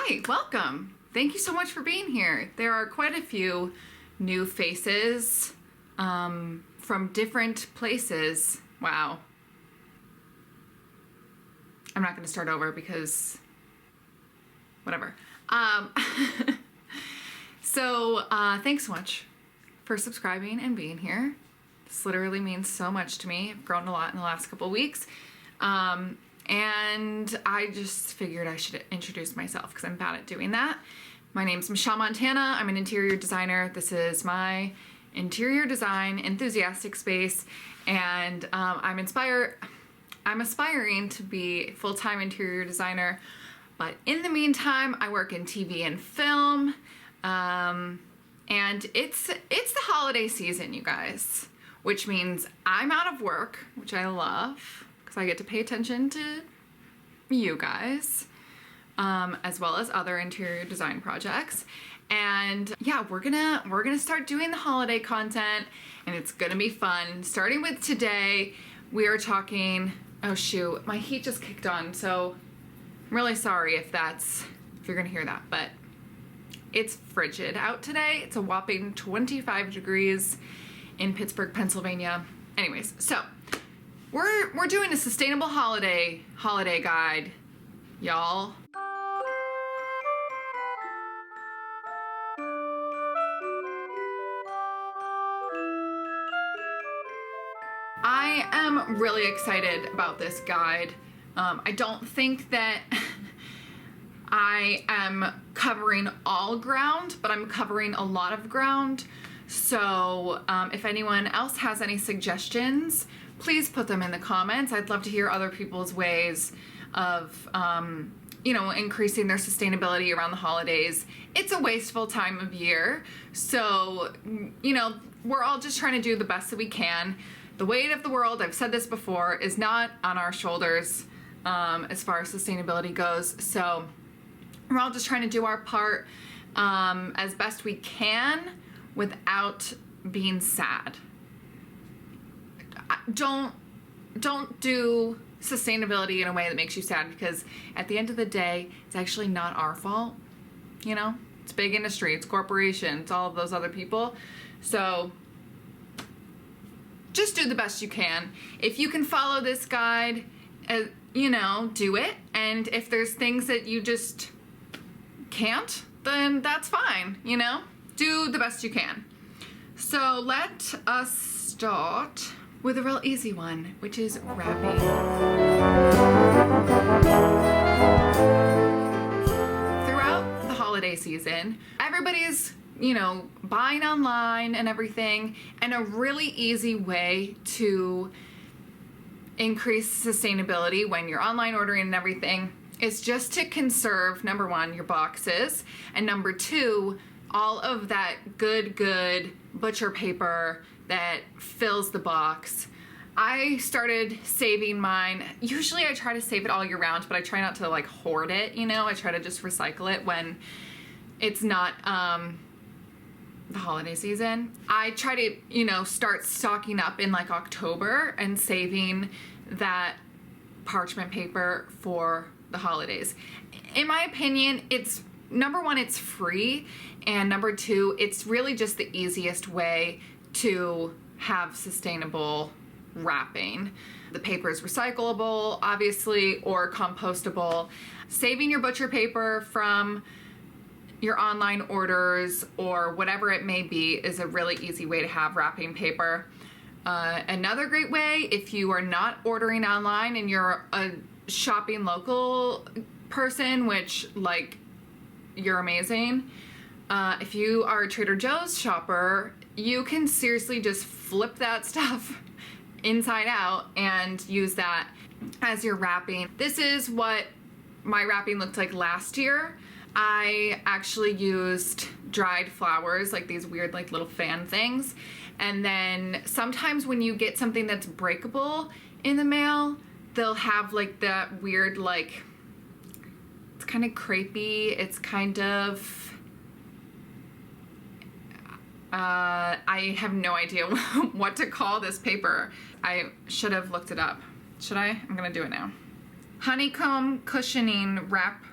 Hi, welcome. Thank you so much for being here. There are quite a few new faces from different places. Wow. I'm not going to start over because whatever. So thanks so much for subscribing and being here. This literally means so much to me. I've grown a lot in the last couple of weeks. And I just figured I should introduce myself because I'm bad at doing that. My name's Michelle Montana. I'm an interior designer. This is my interior design enthusiastic space, and I'm aspiring to be a full-time interior designer, but in the meantime, I work in TV and film, and it's the holiday season, you guys, which means I'm out of work, which I love. I get to pay attention to you guys, as well as other interior design projects. And yeah, we're gonna start doing the holiday content, and it's gonna be fun. Starting with today, we are talking, oh shoot, my heat just kicked on, so I'm really sorry if you're gonna hear that, but it's frigid out today. It's a whopping 25 degrees in Pittsburgh, Pennsylvania. Anyways, so we're doing a sustainable holiday guide, y'all. I am really excited about this guide. I don't think that I am covering all ground, but I'm covering a lot of ground. So if anyone else has any suggestions, please put them in the comments. I'd love to hear other people's ways of, increasing their sustainability around the holidays. It's a wasteful time of year. So, we're all just trying to do the best that we can. The weight of the world, I've said this before, is not on our shoulders as far as sustainability goes. So we're all just trying to do our part as best we can without being sad. Don't do sustainability in a way that makes you sad, because at the end of the day, it's actually not our fault. It's big industry, it's corporations, all of those other people. So just do the best you can. If you can follow this guide, do it. And if there's things that you just can't, then that's fine, do the best you can. So let us start with a real easy one, which is wrapping. Throughout the holiday season, everybody's, buying online and everything, and a really easy way to increase sustainability when you're online ordering and everything is just to conserve, number one, your boxes, and number two, all of that good butcher paper that fills the box. I started saving mine. Usually I try to save it all year round, but I try not to hoard it, I try to just recycle it when it's not the holiday season. I try to, start stocking up in October and saving that parchment paper for the holidays. In my opinion, it's number one, it's free, and number two, it's really just the easiest way to have sustainable wrapping. The paper is recyclable, obviously, or compostable. Saving your butcher paper from your online orders or whatever it may be is a really easy way to have wrapping paper. Another great way, if you are not ordering online and you're a shopping local person, which you're amazing. If you are a Trader Joe's shopper, you can seriously just flip that stuff inside out and use that as your wrapping. This is what my wrapping looked like last year. I actually used dried flowers, these weird little fan things. And then sometimes when you get something that's breakable in the mail, they'll have that weird it's kind of crepey. It's kind of I have no idea what to call this paper. I should have looked it up. Should I? I'm gonna do it now. Honeycomb cushioning wrap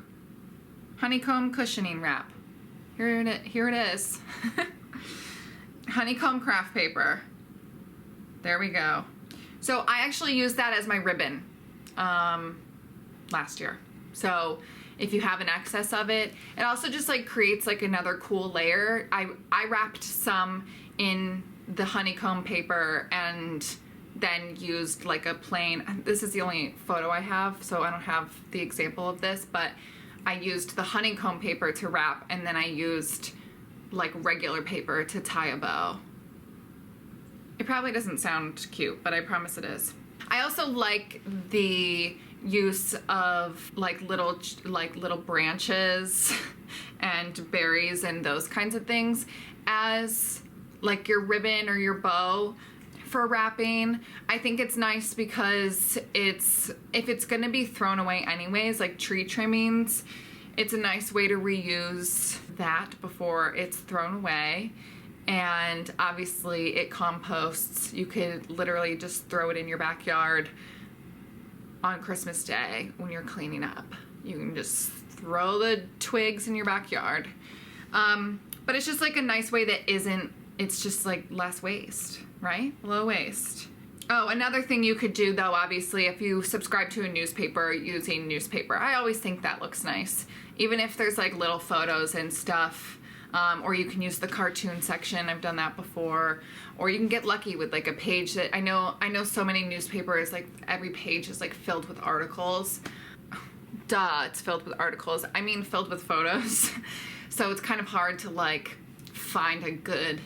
Honeycomb cushioning wrap. Here it is. Honeycomb craft paper. There we go. So I actually used that as my ribbon last year. So if you have an excess of it, it also just like creates like another cool layer. I wrapped some in the honeycomb paper and then used like a plain, this is the only photo I have, so I don't have the example of this, but I used the honeycomb paper to wrap, and then I used like regular paper to tie a bow. It probably doesn't sound cute, but I promise it is. I also like the use of like little branches and berries and those kinds of things as like your ribbon or your bow for wrapping. I think it's nice because if it's gonna be thrown away anyways, like tree trimmings, it's a nice way to reuse that before it's thrown away. And obviously it composts. You could literally just throw it in your backyard on Christmas Day when you're cleaning up. You can just throw the twigs in your backyard. But it's just like a nice way that it's just like less waste, right? Low waste. Oh, another thing you could do though, obviously, if you subscribe to a newspaper, using newspaper. I always think that looks nice. Even if there's like little photos and stuff, or you can use the cartoon section. I've done that before. Or you can get lucky with like a page that I know so many newspapers, like every page is like filled with articles. Duh, it's filled with articles. I mean filled with photos. So it's kind of hard to like find a good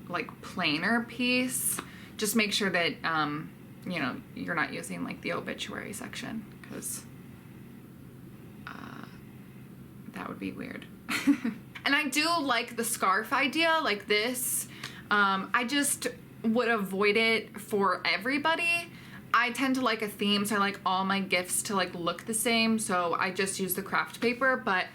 like plainer piece. Just make sure that you know, you're not using like the obituary section, because that would be weird. And I do like the scarf idea, like this. I just would avoid it for everybody. I tend to like a theme, so I like all my gifts to like look the same, so I just use the craft paper. But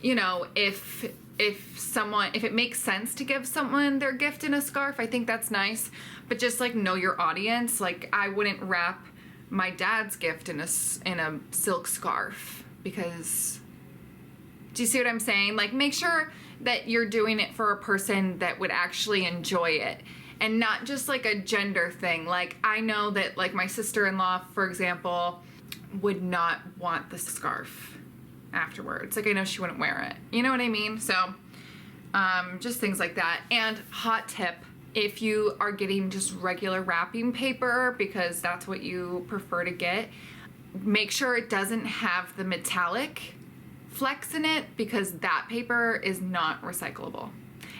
you know, if it makes sense to give someone their gift in a scarf, I think that's nice. But just like know your audience. Like I wouldn't wrap my dad's gift in a silk scarf, because do you see what I'm saying? Like make sure that you're doing it for a person that would actually enjoy it, and not just like a gender thing. Like I know that like my sister-in-law, for example, would not want the scarf afterwards. Like I know she wouldn't wear it. You know what I mean? So just things like that. And hot tip, if you are getting just regular wrapping paper, because that's what you prefer to get, make sure it doesn't have the metallic flecks in it, because that paper is not recyclable.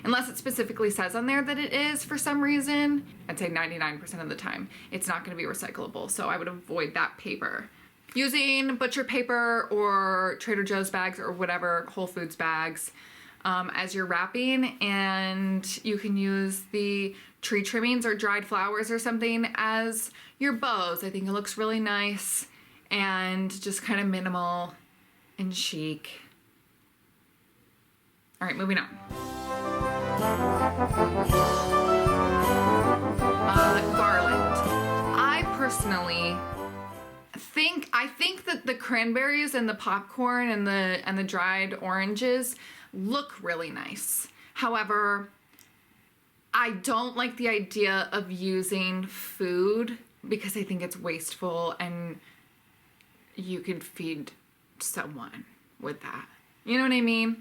Unless it specifically says on there that it is for some reason. I'd say 99% of the time it's not going to be recyclable, so I would avoid that paper. Using butcher paper or Trader Joe's bags or whatever, Whole Foods bags, as you're wrapping, and you can use the tree trimmings or dried flowers or something as your bows. I think it looks really nice and just kind of minimal and chic. All right, moving on. Garland. I personally think that the cranberries and the popcorn and the dried oranges look really nice. However, I don't like the idea of using food, because I think it's wasteful, and you could feed someone with that. You know what I mean?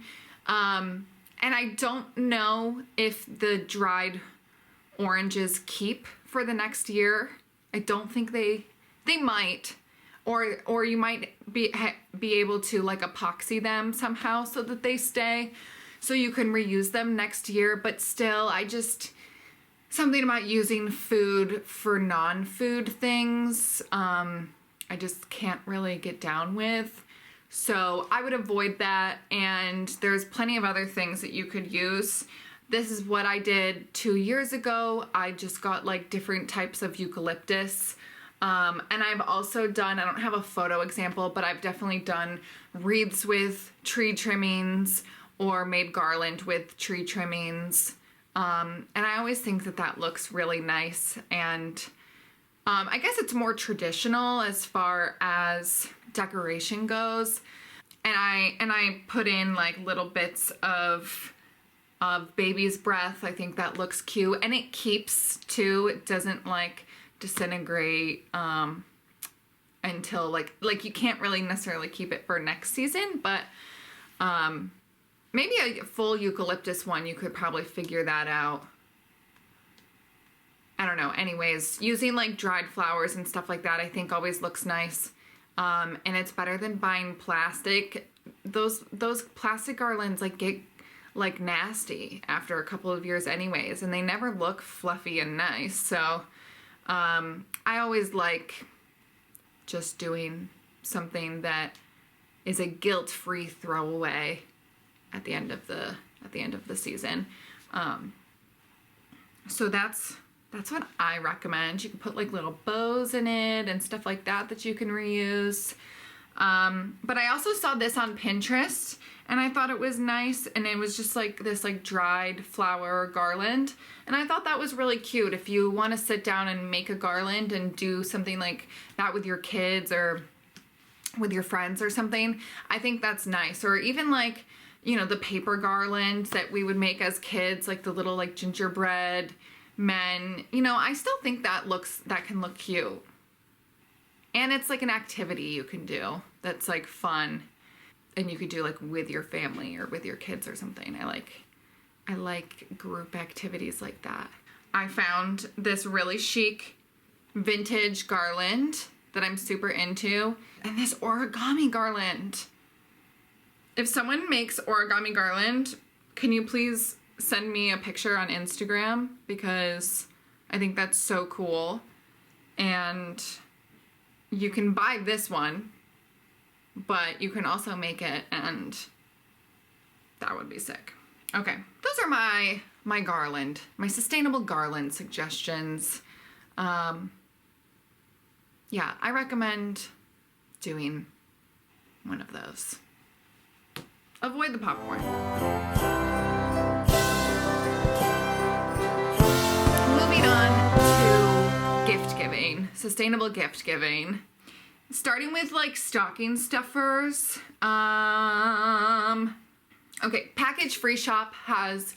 And I don't know if the dried oranges keep for the next year. I don't think they might, or you might be able to like epoxy them somehow so that they stay, so you can reuse them next year. But still, something about using food for non-food things, I just can't really get down with. So I would avoid that, and there's plenty of other things that you could use. This is what I did 2 years ago. I just got like different types of eucalyptus. And I've also done, I don't have a photo example, but I've definitely done wreaths with tree trimmings or made garland with tree trimmings. And I always think that that looks really nice. And I guess it's more traditional as far as decoration goes. And I put in like little bits of baby's breath. I think that looks cute, and it keeps too. It doesn't like disintegrate until like you can't really necessarily keep it for next season, but maybe a full eucalyptus one, you could probably figure that out. I don't know. Anyways, using like dried flowers and stuff like that, I think always looks nice. And it's better than buying plastic. Those plastic garlands like get like nasty after a couple of years anyways, and they never look fluffy and nice. So I always like just doing something that is a guilt-free throwaway at the end of the season. So that's what I recommend. You can put like little bows in it and stuff like that you can reuse. But I also saw this on Pinterest and I thought it was nice, and it was just like this like dried flower garland, and I thought that was really cute. If you want to sit down and make a garland and do something like that with your kids or with your friends or something, I think that's nice. Or even like, you know, the paper garland that we would make as kids, like the little like gingerbread men, you know, I still think that can look cute. And it's like an activity you can do that's like fun, and you could do like with your family or with your kids or something. I like group activities like that. I found this really chic vintage garland that I'm super into, and this origami garland. If someone makes origami garland, can you please send me a picture on Instagram, because I think that's so cool. And you can buy this one, but you can also make it, and that would be sick. Okay, those are my sustainable garland suggestions. Yeah, I recommend doing one of those. Avoid the popcorn. Moving on to gift giving, sustainable gift giving. Starting with like stocking stuffers. Okay, Package Free Shop has,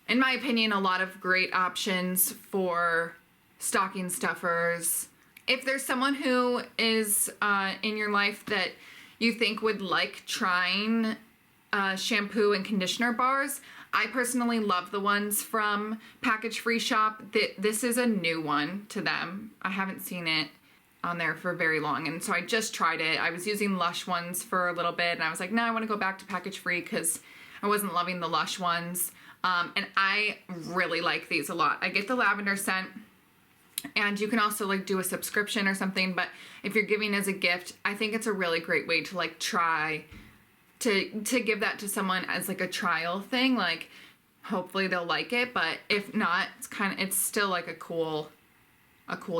in my opinion, a lot of great options for stocking stuffers. If there's someone who is in your life that you think would like trying shampoo and conditioner bars, I personally love the ones from Package Free Shop. This is a new one to them. I haven't seen it on there for very long, and so I just tried it. I was using Lush ones for a little bit, and I was like, no, I want to go back to Package Free because I wasn't loving the Lush ones. And I really like these a lot. I get the lavender scent, and you can also like do a subscription or something, but if you're giving as a gift, I think it's a really great way to like try to give that to someone as like a trial thing. Like hopefully they'll like it, but if not, it's still like a cool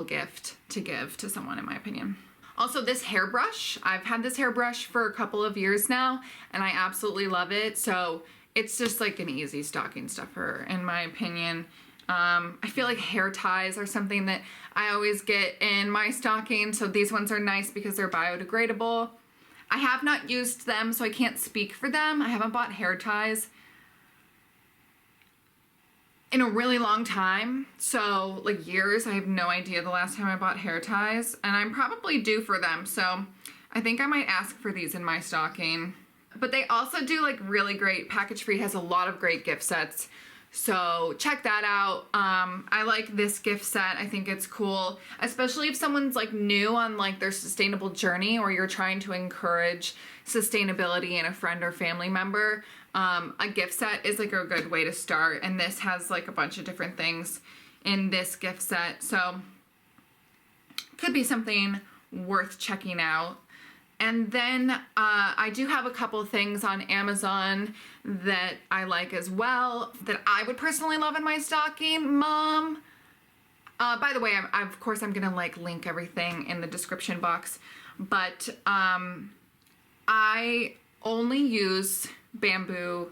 gift to give to someone, in my opinion. Also, this hairbrush, I've had this hairbrush for a couple of years now, and I absolutely love it. So it's just like an easy stocking stuffer, in my opinion. I feel like hair ties are something that I always get in my stocking, so these ones are nice because they're biodegradable. I have not used them, so I can't speak for them. I haven't bought hair ties in a really long time, so like years. I have no idea the last time I bought hair ties, and I'm probably due for them, so I think I might ask for these in my stocking. But they also do like really great, Package Free has a lot of great gift sets, so check that out. I like this gift set. I think it's cool, especially if someone's like new on like their sustainable journey, or you're trying to encourage sustainability in a friend or family member. A gift set is like a good way to start, and this has like a bunch of different things in this gift set, so could be something worth checking out. And then I do have a couple things on Amazon that I like as well, that I would personally love in my stocking. Mom, by the way, of course I'm gonna like link everything in the description box, but I only use bamboo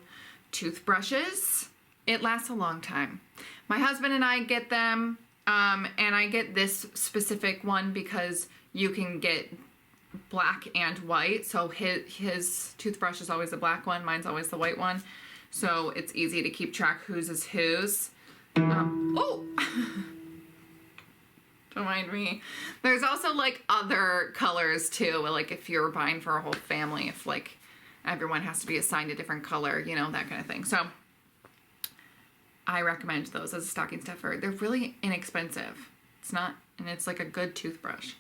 toothbrushes. It lasts a long time. My husband and I get them, and I get this specific one because you can get black and white. So his toothbrush is always the black one. Mine's always the white one. So it's easy to keep track whose is whose. Oh! Don't mind me. There's also like other colors too. Like if you're buying for a whole family, if like everyone has to be assigned a different color, you know, that kind of thing. So I recommend those as a stocking stuffer. They're really inexpensive. And it's like a good toothbrush.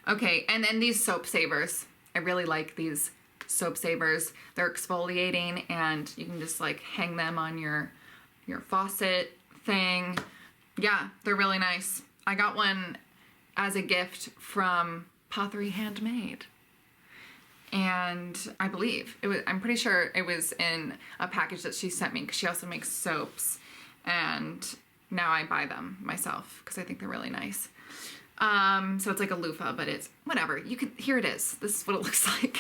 Okay, and then these soap savers. I really like these soap savers. They're exfoliating and you can just like hang them on your faucet thing. Yeah, they're really nice. I got one as a gift from Pottery Handmade. And I'm pretty sure it was in a package that she sent me because she also makes soaps. And now I buy them myself because I think they're really nice. So it's like a loofah, but it's whatever. Here it is. This is what it looks like.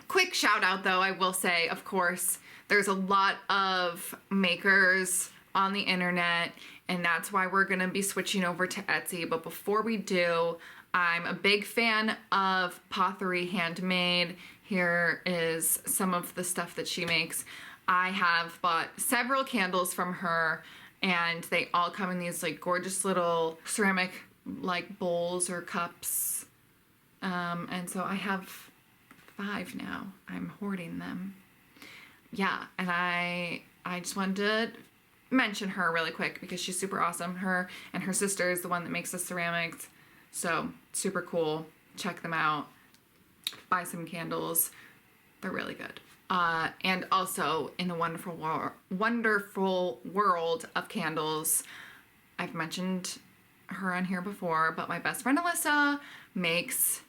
Quick shout out though, I will say, of course, there's a lot of makers on the internet, and that's why we're gonna be switching over to Etsy. But before we do, I'm a big fan of Pottery Handmade. Here is some of the stuff that she makes. I have bought several candles from her, and they all come in these like gorgeous little ceramic like bowls or cups. And so I have 5 now. I'm hoarding them. Yeah, and I just wanted to mention her really quick because she's super awesome. Her and her sister is the one that makes the ceramics. So super cool. Check them out. Buy some candles. They're really good. And also in the wonderful world of candles, I've mentioned her on here before, but my best friend Alyssa makes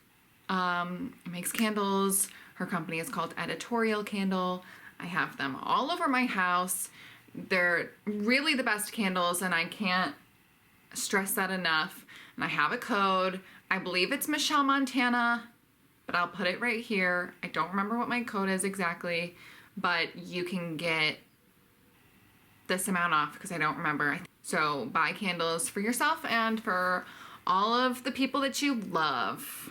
candles. Her company is called Editorial Candle. I have them all over my house. They're really the best candles, and I can't stress that enough. And I have a code. I believe it's Michelle Montana, but I'll put it right here. I don't remember what my code is exactly, but you can get this amount off because I don't remember. So buy candles for yourself and for all of the people that you love.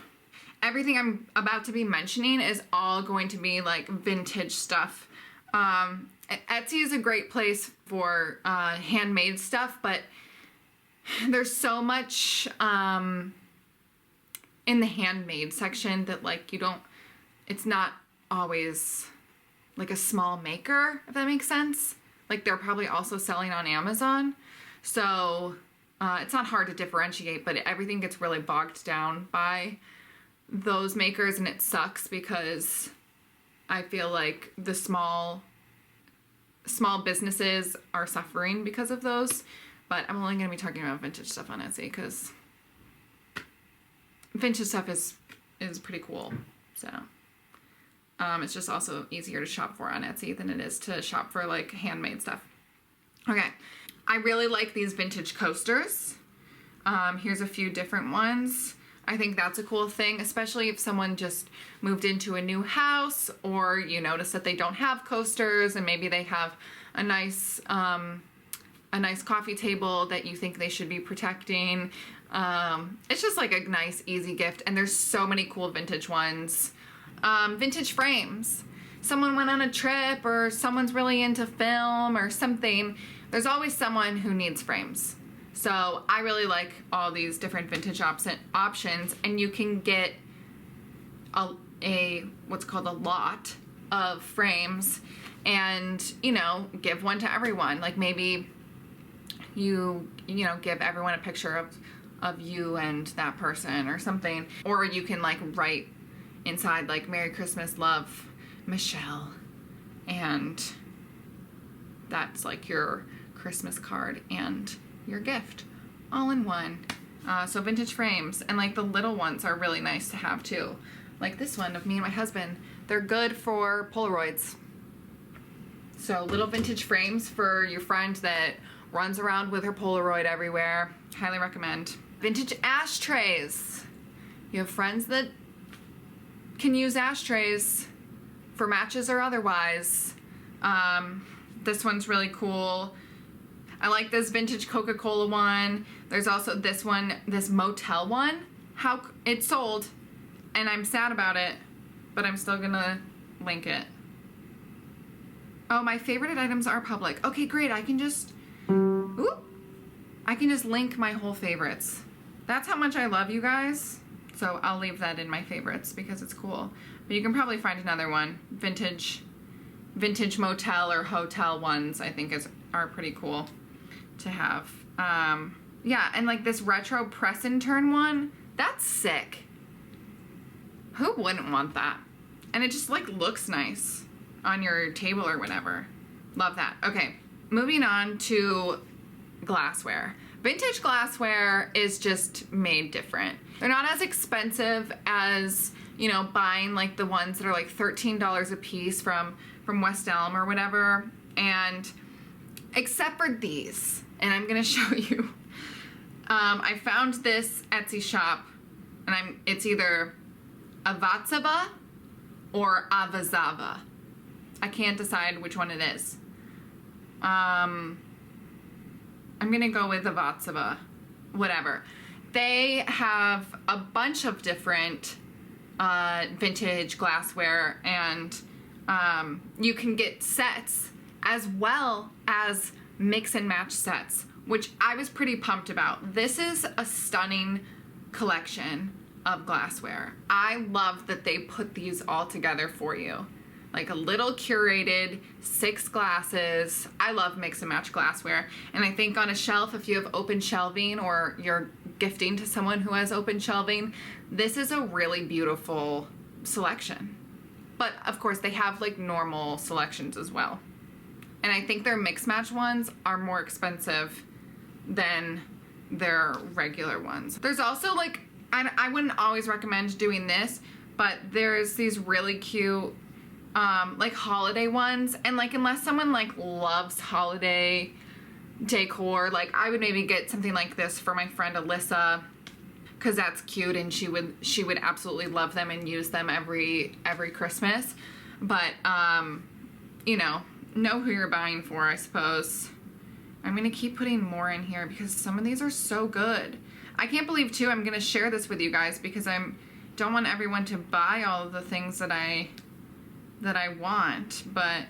Everything I'm about to be mentioning is all going to be like vintage stuff. Etsy is a great place for handmade stuff, but there's so much in the handmade section that like it's not always like a small maker, if that makes sense. Like they're probably also selling on Amazon. So it's not hard to differentiate, but everything gets really bogged down by those makers, and it sucks because I feel like the small businesses are suffering because of those. But I'm only going to be talking about vintage stuff on Etsy because vintage stuff is pretty cool. So it's just also easier to shop for on Etsy than it is to shop for like handmade stuff. Okay, I really like these vintage coasters. Here's a few different ones. I think that's a cool thing, especially if someone just moved into a new house, or you notice that they don't have coasters and maybe they have a nice coffee table that you think they should be protecting. It's just like a nice, easy gift. And there's so many cool vintage ones. Vintage frames. Someone went on a trip, or someone's really into film or something. There's always someone who needs frames. So I really like all these different vintage options, and you can get what's called a lot of frames, and give one to everyone. Like maybe you give everyone a picture of you and that person or something, or you can like write inside like Merry Christmas, love, Michelle, and that's like your Christmas card and your gift all in one. So vintage frames, and like the little ones are really nice to have too. Like this one of me and my husband, they're good for Polaroids. So little vintage frames for your friend that runs around with her Polaroid everywhere. Highly recommend. Vintage ashtrays. You have friends that can use ashtrays for matches or otherwise. This one's really cool. I like this vintage Coca-Cola one. There's also this one, this motel one how it sold, and I'm sad about it, but I'm still gonna link it. Oh, my favorited items are public. Okay, great. I can just link my whole favorites. That's how much I love you guys. So I'll leave that in my favorites because it's cool. But you can probably find another one. Vintage motel or hotel ones, I think are pretty cool to have. Yeah, and like this retro press and turn one, that's sick. Who wouldn't want that? And it just like looks nice on your table or whatever. Love that. Okay, moving on to glassware. Vintage glassware is just made different. They're not as expensive as, you know, buying like the ones that are like $13 a piece from West Elm or whatever. And except for these, and I'm gonna show you. I found this Etsy shop, and it's either a vatsava or a vatsava. I can't decide which one it is. I'm gonna go with the vatsava, whatever. They have a bunch of different vintage glassware, and you can get sets as well as mix and match sets, which I was pretty pumped about. This is a stunning collection of glassware. I love that they put these all together for you. Like a little curated 6 glasses. I love mix and match glassware. And I think on a shelf, if you have open shelving or you're gifting to someone who has open shelving, this is a really beautiful selection. But of course they have like normal selections as well. And I think their mix match ones are more expensive than their regular ones. There's also like, I wouldn't always recommend doing this, but there's these really cute like holiday ones, and like unless someone like loves holiday decor, like I would maybe get something like this for my friend Alyssa, because that's cute and she would absolutely love them and use them every Christmas. But you know who you're buying for, I suppose. I'm gonna keep putting more in here because some of these are so good. I can't believe too I'm gonna share this with you guys because don't want everyone to buy all of the things that I want, but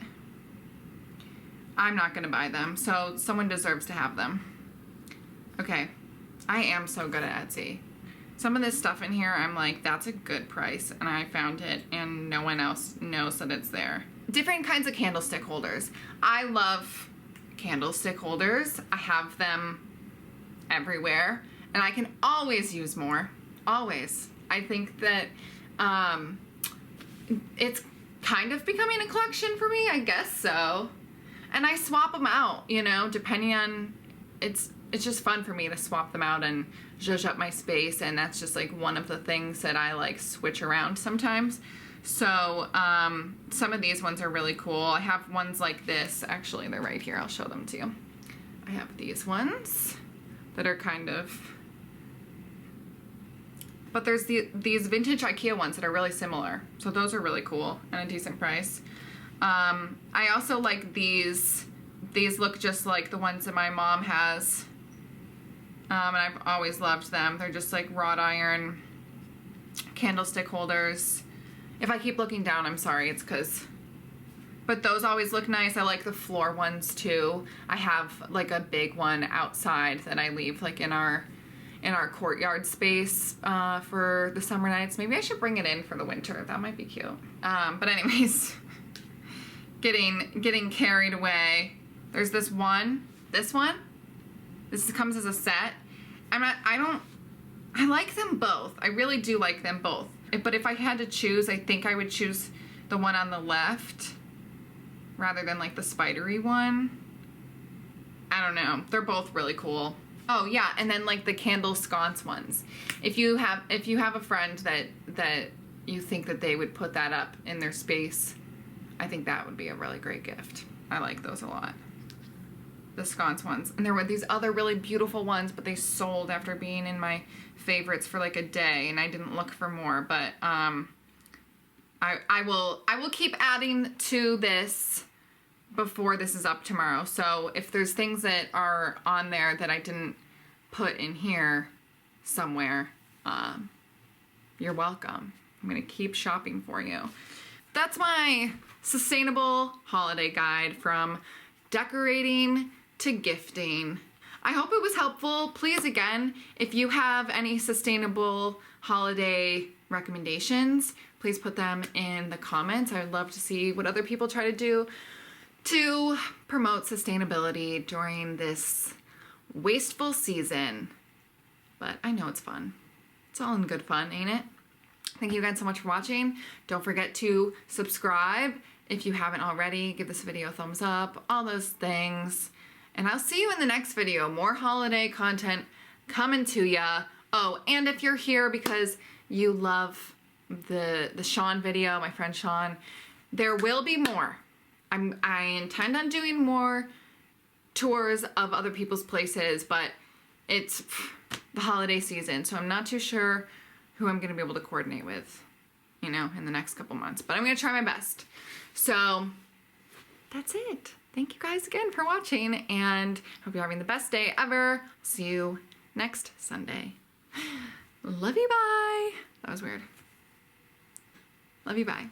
I'm not gonna buy them, so someone deserves to have them. Okay, I am so good at Etsy. Some of this stuff in here, I'm like, that's a good price, and I found it, and no one else knows that it's there. Different kinds of candlestick holders. I love candlestick holders. I have them everywhere, and I can always use more. Always. I think that it's kind of becoming a collection for me, I guess so. And I swap them out, you know, depending on, it's just fun for me to swap them out and zhuzh up my space, and that's just like one of the things that I like switch around sometimes. So some of these ones are really cool. I have ones like this, actually they're right here, I'll show them to you. I have these ones that are kind of, but there's these vintage IKEA ones that are really similar. So those are really cool and a decent price. I also like these. These look just like the ones that my mom has. And I've always loved them. They're just like wrought iron candlestick holders. If I keep looking down, I'm sorry, it's because, but those always look nice. I like the floor ones too. I have like a big one outside that I leave like in our courtyard space for the summer nights. Maybe I should bring it in for the winter. That might be cute. But anyways, getting carried away. There's this one. This comes as a set. I like them both. I really do like them both. But if I had to choose, I think I would choose the one on the left rather than like the spidery one. I don't know. They're both really cool. Oh yeah, and then like the candle sconce ones. If you have a friend that you think that they would put that up in their space, I think that would be a really great gift. I like those a lot. The sconce ones. And there were these other really beautiful ones, but they sold after being in my favorites for like a day, and I didn't look for more, but I will keep adding to this before this is up tomorrow. So if there's things that are on there that I didn't put in here somewhere, you're welcome. I'm gonna keep shopping for you. That's my sustainable holiday guide from decorating to gifting. I hope it was helpful. Please, again, if you have any sustainable holiday recommendations, please put them in the comments. I would love to see what other people try to do to promote sustainability during this wasteful season. But I know it's fun. It's all in good fun, ain't it? Thank you guys so much for watching. Don't forget to subscribe if you haven't already. Give this video a thumbs up, all those things. And I'll see you in the next video. More holiday content coming to ya. Oh, and if you're here because you love the Sean video, my friend Sean, there will be more. I intend on doing more tours of other people's places, but it's the holiday season, so I'm not too sure who I'm gonna be able to coordinate with, you know, in the next couple months, but I'm gonna try my best. So that's it. Thank you guys again for watching, and hope you're having the best day ever. See you next Sunday. Love you, bye. That was weird. Love you, bye.